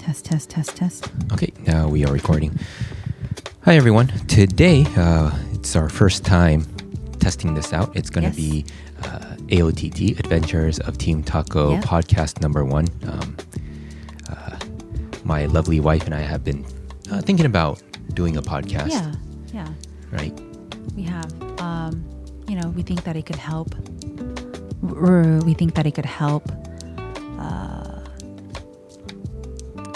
Test. Okay, now we are recording. Hi, everyone. Today, it's our first time testing this out. It's going to be AOTT, Adventures of Team Taco, podcast number 1. My lovely wife and I have been thinking about doing a podcast. Yeah. Right? We have. We think that it could help.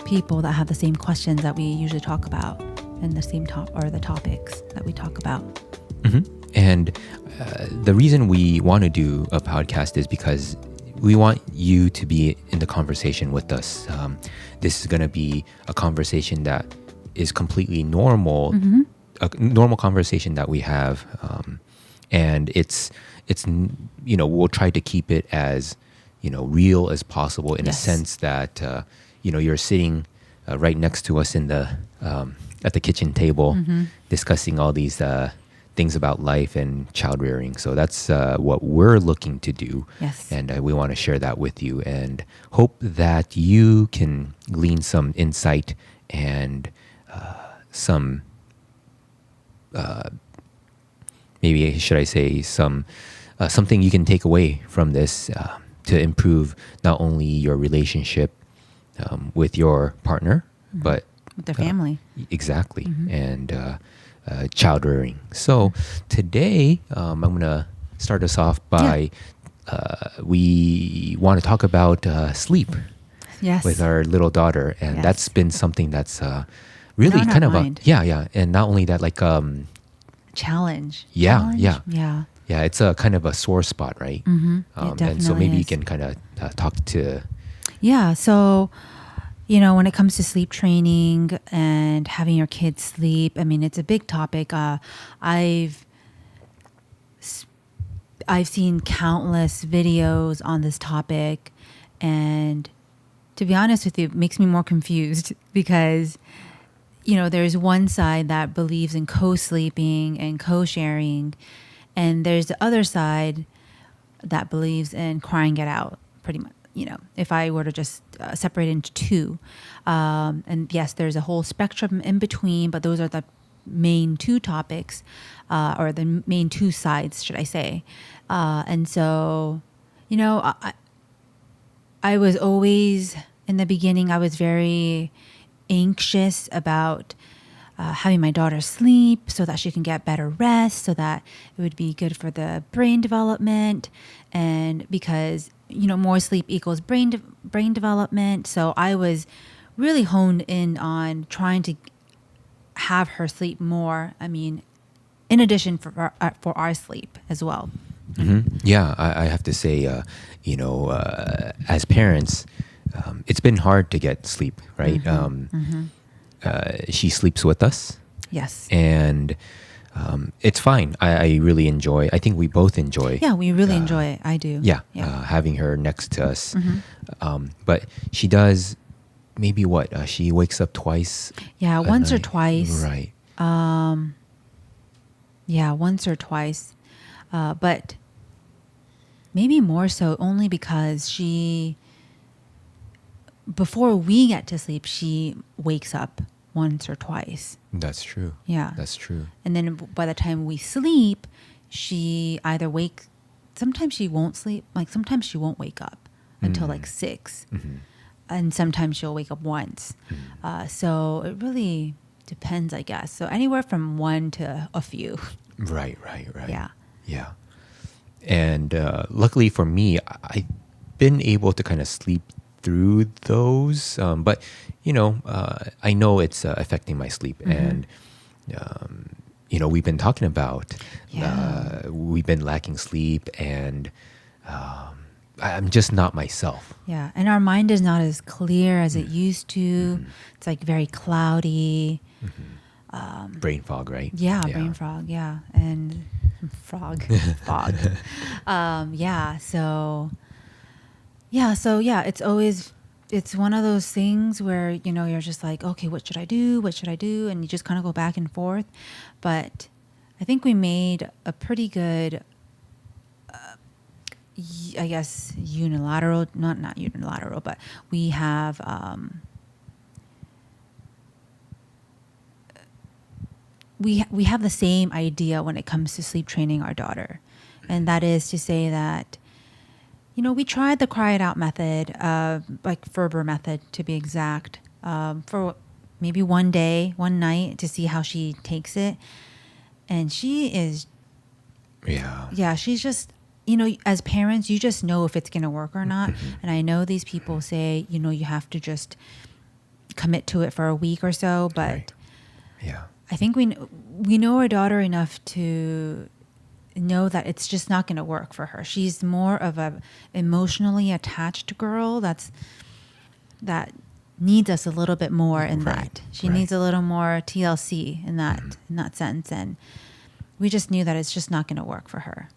People that have the same questions that we usually talk about and the same the topics that we talk about. Mm-hmm. And the reason we want to do a podcast is because we want you to be in the conversation with us. This is going to be a conversation that is completely normal, a normal conversation that we have. And it's we'll try to keep it as, real as possible in a sense that, you're sitting right next to us in the at the kitchen table discussing all these things about life and child rearing. So that's what we're looking to do. Yes. And we want to share that with you and hope that you can glean some insight and some, maybe should I say something you can take away from this to improve not only your relationship with your partner, but with their family. Exactly. And child rearing. So today, I'm going to start us off by, we want to talk about sleep with our little daughter. And that's been something that's really kind of and not only that, like challenge. Yeah. It's a kind of a sore spot, right? And so maybe you can kind of talk to. Yeah. So, when it comes to sleep training and having your kids sleep, I mean, it's a big topic. I've seen countless videos on this topic, and to be honest with you, it makes me more confused because, there's one side that believes in co-sleeping and co-sharing, and there's the other side that believes in crying it out, pretty much. If I were to just separate into two. And yes, there's a whole spectrum in between, but those are the main two topics, or the main two sides, should I say. And so, I was always, in the beginning, I was very anxious about having my daughter sleep so that she can get better rest, so that it would be good for the brain development. And because more sleep equals brain development. So I was really honed in on trying to have her sleep more. I mean, in addition for our sleep as well. Mm-hmm. Yeah, I have to say, as parents, it's been hard to get sleep, right? She sleeps with us. Yes. And it's fine. I really enjoy. I think we both enjoy. Yeah, we really enjoy it. I do. Yeah. Having her next to us. But she does maybe she wakes up twice. Yeah, once or twice. Right. Yeah, once or twice. But maybe more so only because before we get to sleep, she wakes up once or twice. That's true. Yeah. That's true. And then by the time we sleep, she either sometimes she won't sleep, like sometimes she won't wake up until like 6. And sometimes she'll wake up once. So it really depends, I guess. So anywhere from 1 to a few. Right. Yeah. And luckily for me, I've been able to kind of sleep through those, but I know it's affecting my sleep. And we've been talking about we've been lacking sleep, and I'm just not myself. Yeah, and our mind is not as clear as it used to. It's like very cloudy. Brain fog, right? Yeah, brain fog. Yeah, and fog. It's one of those things where, you're just like, okay, what should I do? And you just kind of go back and forth. But I think we made a pretty good, I guess, unilateral, not unilateral, but we have we have the same idea when it comes to sleep training our daughter, and that is to say that, we tried the cry it out method, like Ferber method to be exact, for maybe one day, one night to see how she takes it, and she is, yeah, she's just. As parents, you just know if it's going to work or not. And I know these people say, you have to just commit to it for a week or so, but Right. Yeah. I think we know our daughter enough to know that it's just not going to work for her. She's more of a emotionally attached girl that needs us a little bit more in that. She needs a little more TLC in that sense, and we just knew that it's just not going to work for her.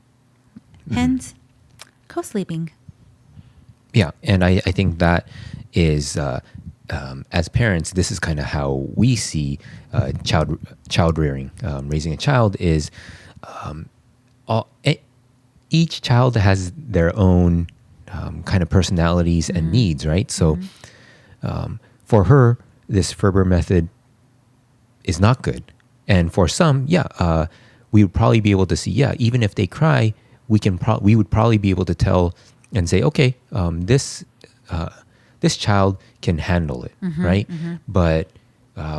Hence, co-sleeping. Yeah, and I think that is, as parents, this is kind of how we see child rearing. Raising a child is, each child has their own kind of personalities and needs, right? So for her, this Ferber method is not good. And for some, we would probably be able to see, even if they cry, we would probably be able to tell and say, okay, this child can handle it, right? But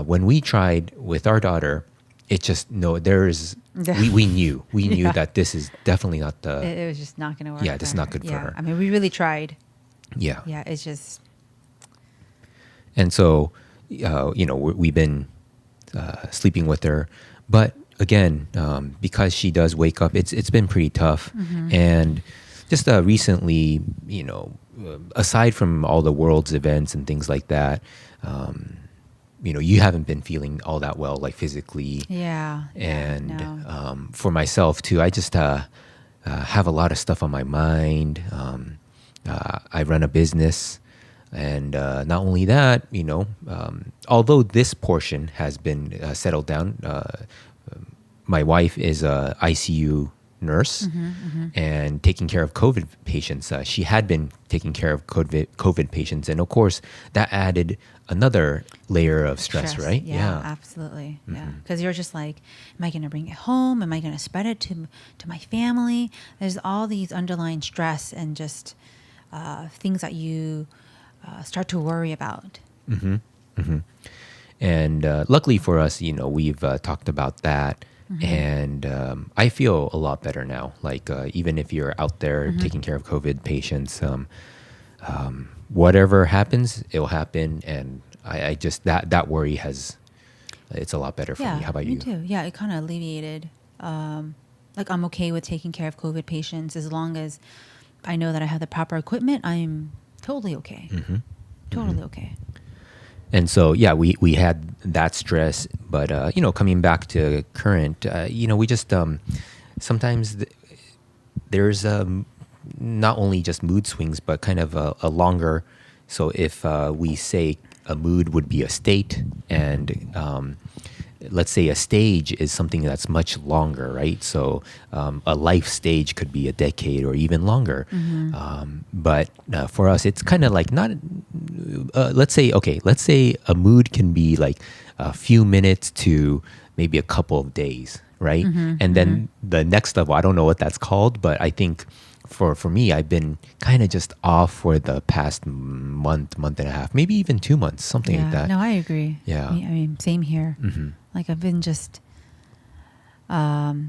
when we tried with our daughter, it just we knew that this is definitely not It was just not going to work. Yeah, this is not good for her. I mean, we really tried. Yeah. Yeah, it's just. And so, we've been sleeping with her, but again, because she does wake up, it's been pretty tough. And just recently, aside from all the world's events and things like that, you haven't been feeling all that well, like physically. Yeah. And no. For myself too, I just have a lot of stuff on my mind. I run a business. And not only that, although this portion has been settled down, my wife is a ICU nurse and taking care of COVID patients. She had been taking care of COVID patients. And of course, that added another layer of stress, right? Yeah, absolutely. Yeah. Because you're just like, am I going to bring it home? Am I going to spread it to my family? There's all these underlying stress and just things that you start to worry about. And luckily for us, we've talked about that. And I feel a lot better now. Like even if you're out there taking care of COVID patients, whatever happens, it'll happen. And I just, that worry it's a lot better for me. How about you? Me too. Yeah, it kind of alleviated. Like I'm okay with taking care of COVID patients as long as I know that I have the proper equipment. I'm totally okay. Totally okay. And so, we had that stress, but, coming back to current, we just, sometimes there's not only just mood swings, but kind of a longer, so if we say a mood would be a state, and let's say a stage is something that's much longer, right? So a life stage could be a decade or even longer. But for us, it's kind of like not, let's say a mood can be like a few minutes to maybe a couple of days, right? And then the next level, I don't know what that's called, but I think for me, I've been kind of just off for the past month and a half, maybe even 2 months, something like that. No, I agree. Yeah. I mean, same here. Like I've been just, well,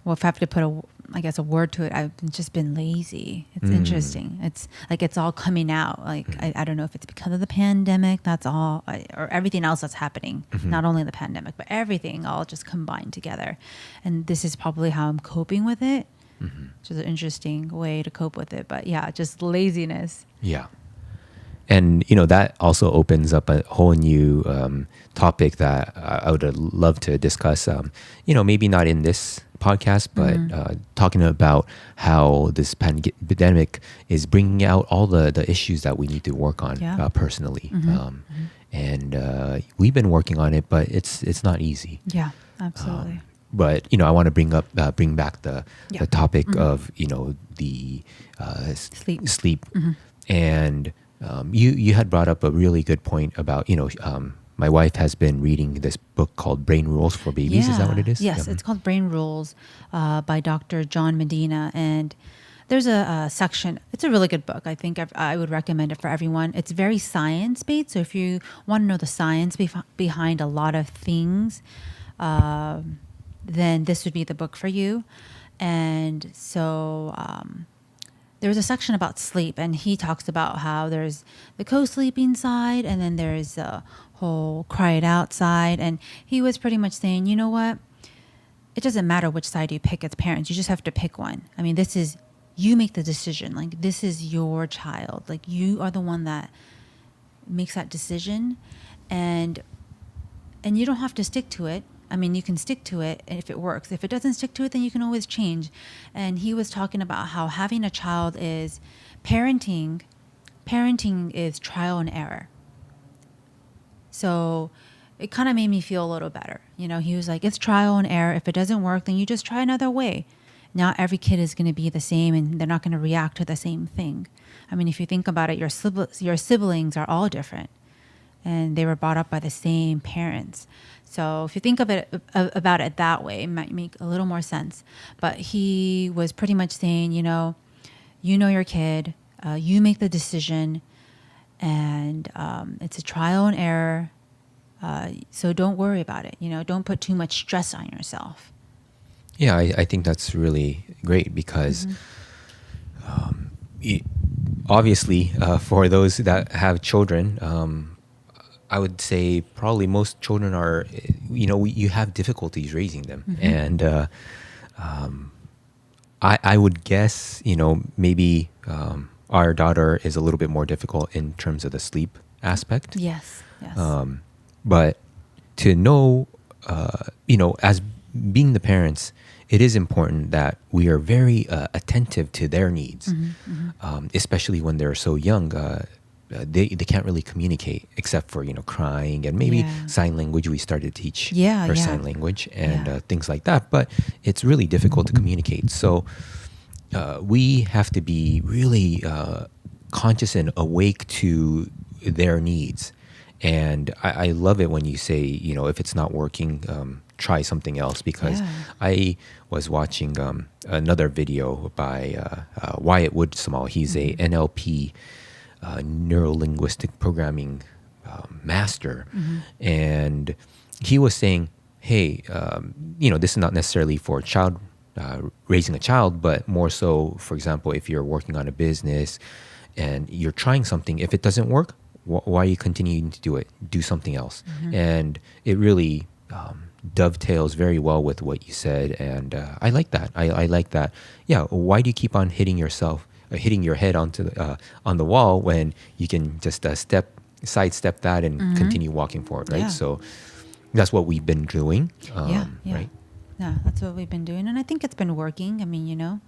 if I have to put a word to it, I've just been lazy. It's interesting. It's like it's all coming out. Like I don't know if it's because of the pandemic. That's all, or everything else that's happening. Not only the pandemic, but everything all just combined together. And this is probably how I'm coping with it. Which is an interesting way to cope with it. But yeah, just laziness. Yeah. And, that also opens up a whole new topic that I would love to discuss, maybe not in this podcast, but talking about how this pandemic is bringing out all the issues that we need to work on personally. And we've been working on it, but it's not easy. Yeah, absolutely. But I want to bring back the topic of the sleep. And you had brought up a really good point about my wife has been reading this book called Brain Rules for Babies. Is that what it is? Yes, it's called Brain Rules by Dr. John Medina. And there's a section, it's a really good book. I think I would recommend it for everyone. It's very science-based. So if you want to know the science behind a lot of things, then this would be the book for you. And so there's a section about sleep, and he talks about how there's the co-sleeping side, and then there's the whole cry it out side. And he was pretty much saying, you know what? It doesn't matter which side you pick as parents. You just have to pick one. I mean, you make the decision. Like, this is your child. Like, you are the one that makes that decision, and you don't have to stick to it. I mean, you can stick to it if it works. If it doesn't stick to it, then you can always change. And he was talking about how having a child is parenting is trial and error. So it kind of made me feel a little better. You know, he was like, it's trial and error. If it doesn't work, then you just try another way. Not every kid is going to be the same, and they're not going to react to the same thing. I mean, if you think about it, your siblings are all different, and they were brought up by the same parents. So if you think of it about it that way, it might make a little more sense. But he was pretty much saying, you know your kid, you make the decision, and it's a trial and error. So don't worry about it. You know, don't put too much stress on yourself. Yeah, I think that's really great because obviously for those that have children, I would say probably most children are, you have difficulties raising them. And I would guess, maybe our daughter is a little bit more difficult in terms of the sleep aspect. Yes. But to know, as being the parents, it is important that we are very attentive to their needs, especially when they're so young. They can't really communicate except for crying and maybe sign language. We started to teach her sign language and things like that, but it's really difficult to communicate. So we have to be really conscious and awake to their needs. And I love it when you say, if it's not working, try something else, because I was watching another video by Wyatt Woodsamal. He's a NLP, neuro-linguistic programming master. And he was saying, hey, this is not necessarily for raising a child, but more so, for example, if you're working on a business and you're trying something, if it doesn't work, why are you continuing to do it? Do something else. And it really dovetails very well with what you said. And I like that. I like that. Yeah. Why do you keep on hitting your head onto on the wall when you can just sidestep that and continue walking forward, right? So that's what we've been doing. Right? Yeah, that's what we've been doing. And I think it's been working. I mean,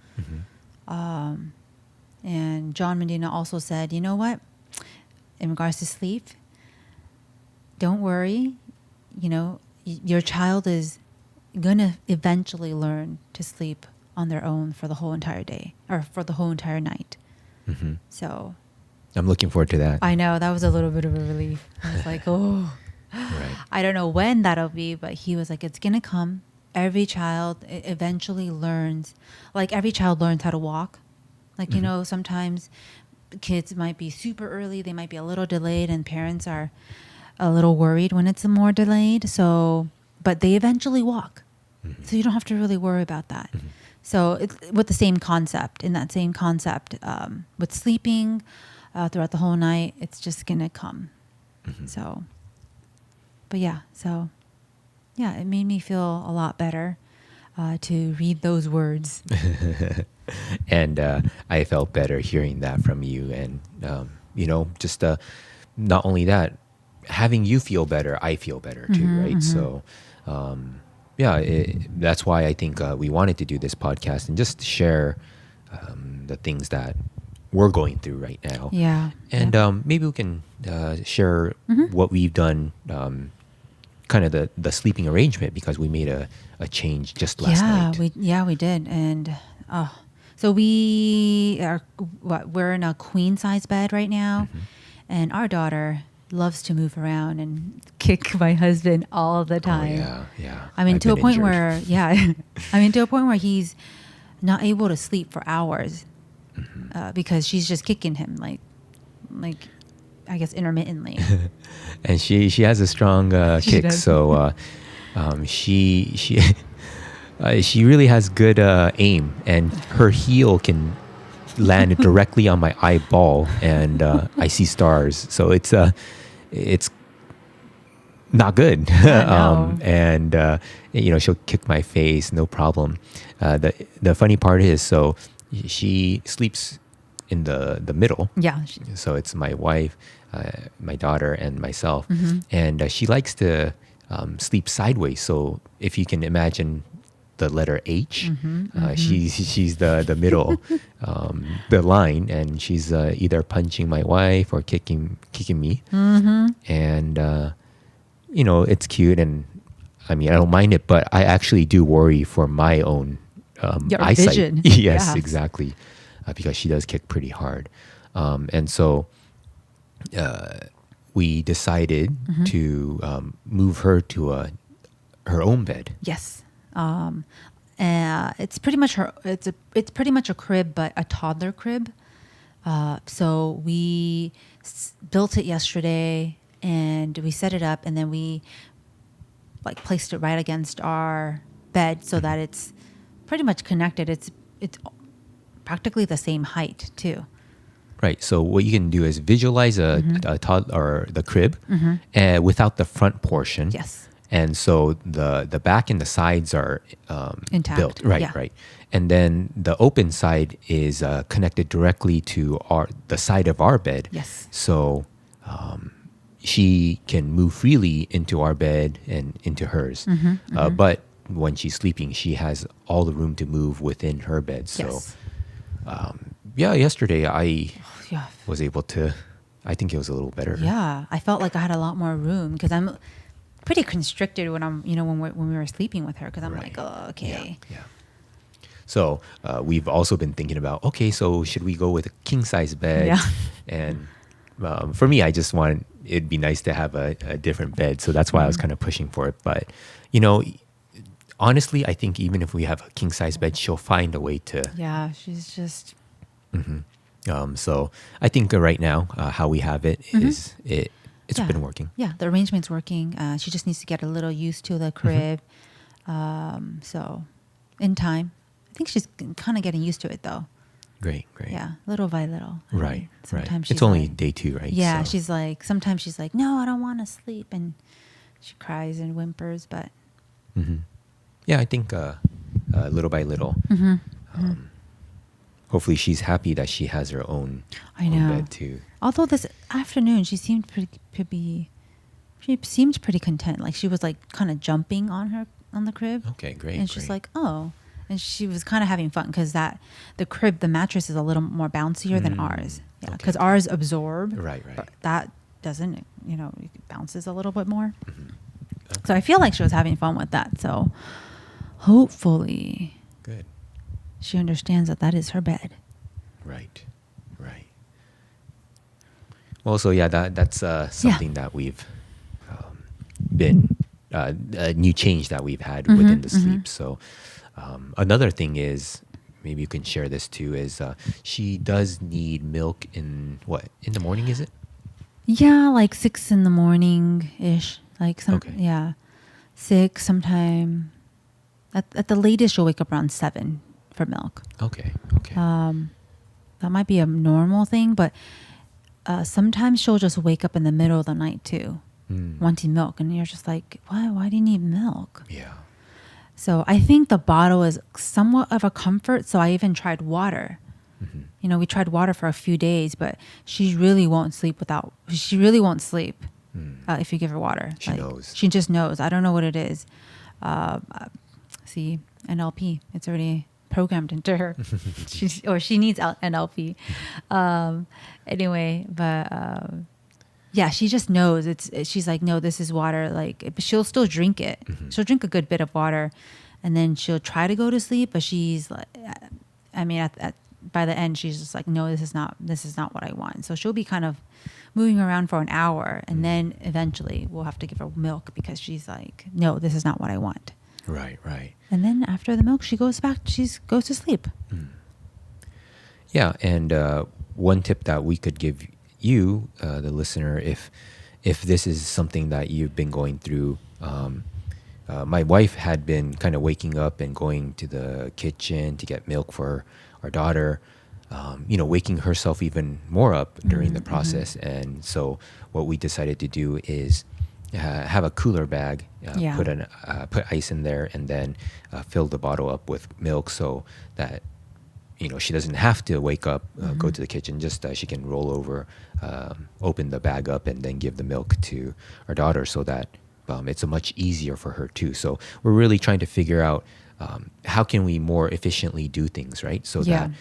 and John Medina also said, you know what? In regards to sleep, don't worry. Your child is going to eventually learn to sleep on their own for the whole entire day or for the whole entire night. So I'm looking forward to that. I know that was a little bit of a relief. I was like, oh, right. I don't know when that'll be, but he was like, it's going to come. Every child eventually learns, like every child learns how to walk. Like, sometimes kids might be super early, they might be a little delayed, and parents are a little worried when it's more delayed. So, but they eventually walk. So you don't have to really worry about that. So it's with the same concept, with sleeping throughout the whole night, it's just going to come. So, but it made me feel a lot better to read those words. And I felt better hearing that from you. And, just not only that, having you feel better, I feel better too, right? So, that's why I think we wanted to do this podcast and just share the things that we're going through right now. And maybe we can share what we've done, kind of the sleeping arrangement, because we made a change just last night. We did. And so we're in a queen size bed right now, and our daughter loves to move around and kick my husband all the time. Yeah. I mean, I've to a been point injured. where, yeah, I mean, to a point where he's not able to sleep for hours because she's just kicking him like I guess intermittently. And she has a strong She kick, does. so she she really has good aim, and her heel can land directly on my eyeball, and I see stars. So it's not good. Yeah, no. And she'll kick my face, no problem. The funny part is, so she sleeps in the middle. Yeah. So it's my wife, my daughter, and myself, Mm-hmm. and she likes to sleep sideways. So if you can imagine the letter H, she's the middle, the line, and she's either punching my wife or kicking me, and it's cute, and I mean I don't mind it, but I actually do worry for my own Your eyesight. vision. Yes, Yes. exactly, because she does kick pretty hard, and so we decided to move her to her own bed. Yes. It's pretty much it's pretty much a crib, but a toddler crib. So we built it yesterday, and we set it up, and then we like placed it right against our bed so that it's pretty much connected. It's practically the same height too. Right. So what you can do is visualize a toddler or the crib without the front portion. Yes. And so the back and the sides are Intact. built. Right, Yeah. right. And then the open side is connected directly to the side of our bed. Yes. So she can move freely into our bed and into hers. But when she's sleeping, she has all the room to move within her bed. So Yes. yesterday I Yeah. was able to, I think it was a little better. Yeah. I felt like I had a lot more room because I'm pretty constricted when I'm, when we were sleeping with her, because I'm Right. like, oh, okay. Yeah. So we've also been thinking about, okay, so should we go with a king size bed? Yeah. And for me, I just it'd be nice to have a different bed. So that's why I was kind of pushing for it. But, honestly, I think even if we have a king size bed, she'll find a way to. Yeah. She's just. So I think right now, how we have it is it's Yeah. been working. Yeah, the arrangement's working. She just needs to get a little used to the crib. So, in time, I think she's kind of getting used to it, though. Great. Yeah, little by little. Right. Sometimes It's she's only like, day 2, right? Yeah, So. sometimes she's like, no, I don't want to sleep, and she cries and whimpers. But Yeah, I think little by little. Hopefully, she's happy that she has her own bed too. although this afternoon she seemed she seemed pretty content. Like she was like kind of jumping on the crib. Okay, great. And she's like, oh. And she was kind of having fun because the mattress is a little more bouncier than ours. Yeah, okay. because ours absorb. Right. But that doesn't, it bounces a little bit more. Okay. So I feel like she was having fun with that. So hopefully Good. she understands that is her bed. Right. Well, so yeah, that's something that we've been a new change that we've had within the sleep. So another thing is, maybe you can share this too, is she does need milk in the morning, is it? Yeah, like 6 in the morning ish. Like Okay. 6 sometime. At the latest, she'll wake up around 7 for milk. Okay. That might be a normal thing, but sometimes she'll just wake up in the middle of the night too, wanting milk, and you're just like, why do you need milk? Yeah. So I think the bottle is somewhat of a comfort. So I even tried water. We tried water for a few days, but she really won't sleep if you give her water. She knows. She just knows. I don't know what it is. See, NLP. It's already programmed into her. She needs NLP. Anyway, but yeah, she just knows. She's like, no, this is water. Like, she'll still drink it. She'll drink a good bit of water, and then she'll try to go to sleep. But she's like, by the end, she's just like, no, this is not what I want. So she'll be kind of moving around for an hour, and then eventually we'll have to give her milk because she's like, no, this is not what I want. Right. And then after the milk, she goes to sleep. Yeah, and one tip that we could give you, the listener, if this is something that you've been going through. My wife had been kind of waking up and going to the kitchen to get milk for our daughter, waking herself even more up during the process. And so what we decided to do is have a cooler bag, put ice in there, and then fill the bottle up with milk so that she doesn't have to wake up, go to the kitchen, just she can roll over, open the bag up, and then give the milk to our daughter so that it's a much easier for her too. So we're really trying to figure out how can we more efficiently do things, right? So that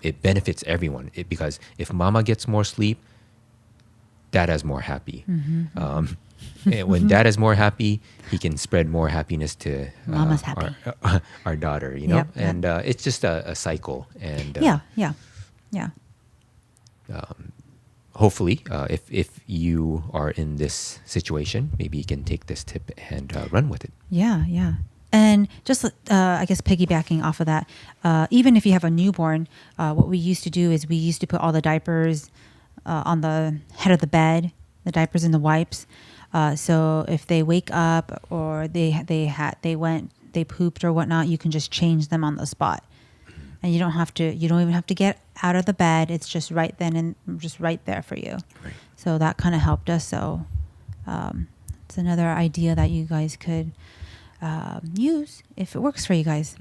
it benefits everyone. Because if mama gets more sleep, dad is more happy. And when dad is more happy, he can spread more happiness to Mama's happy. our daughter, and it's just a cycle. And hopefully, if you are in this situation, maybe you can take this tip and run with it. Yeah. And just, I guess, piggybacking off of that, even if you have a newborn, what we used to do is we used to put all the diapers on the head of the bed, the diapers and the wipes. So if they wake up or they pooped or whatnot, you can just change them on the spot. And you don't even have to get out of the bed. It's just right then and just right there for you. Right. So that kind of helped us. So it's another idea that you guys could use if it works for you guys.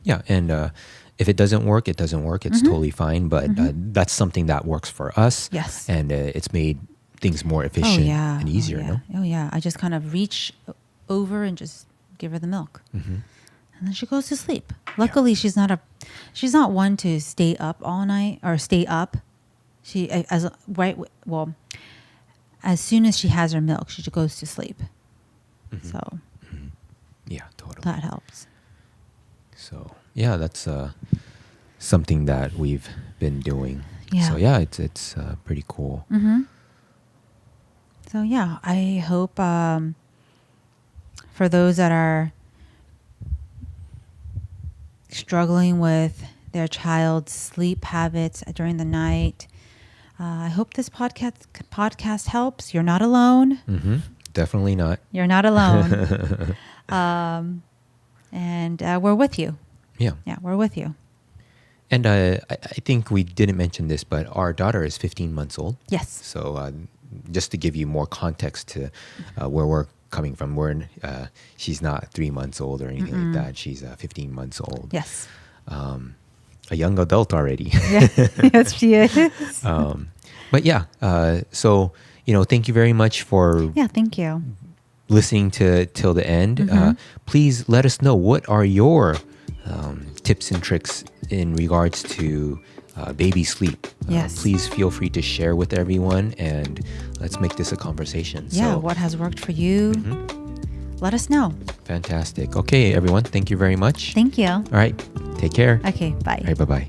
Yeah, and if it doesn't work, it doesn't work. It's totally fine. But that's something that works for us. Yes. And it's made things more efficient and easier, no? Oh, yeah. I just kind of reach over and just give her the milk. And then she goes to sleep. Luckily, she's not one to stay up all night or stay up. As soon as she has her milk, she just goes to sleep. So yeah, totally. that helps. So yeah, that's something that we've been doing. Yeah. So yeah, it's pretty cool. So yeah, I hope for those that are struggling with their child's sleep habits during the night, I hope this podcast helps. You're not alone. Definitely not. You're not alone. And we're with you. Yeah, we're with you. And I think we didn't mention this, but our daughter is 15 months old. Yes. So just to give you more context to where we're coming from, she's not 3 months old or anything like that. She's 15 months old. Yes. A young adult already. Yes, she is. But yeah, so thank you very much for thank you. listening till the end. Please let us know, what are your tips and tricks in regards to baby sleep. Yes. Please feel free to share with everyone, and let's make this a conversation. Yeah, So, what has worked for you? Let us know. fantastic. Okay, everyone, thank you very much. Thank you. All right, take care. Okay, bye. All right, bye-bye.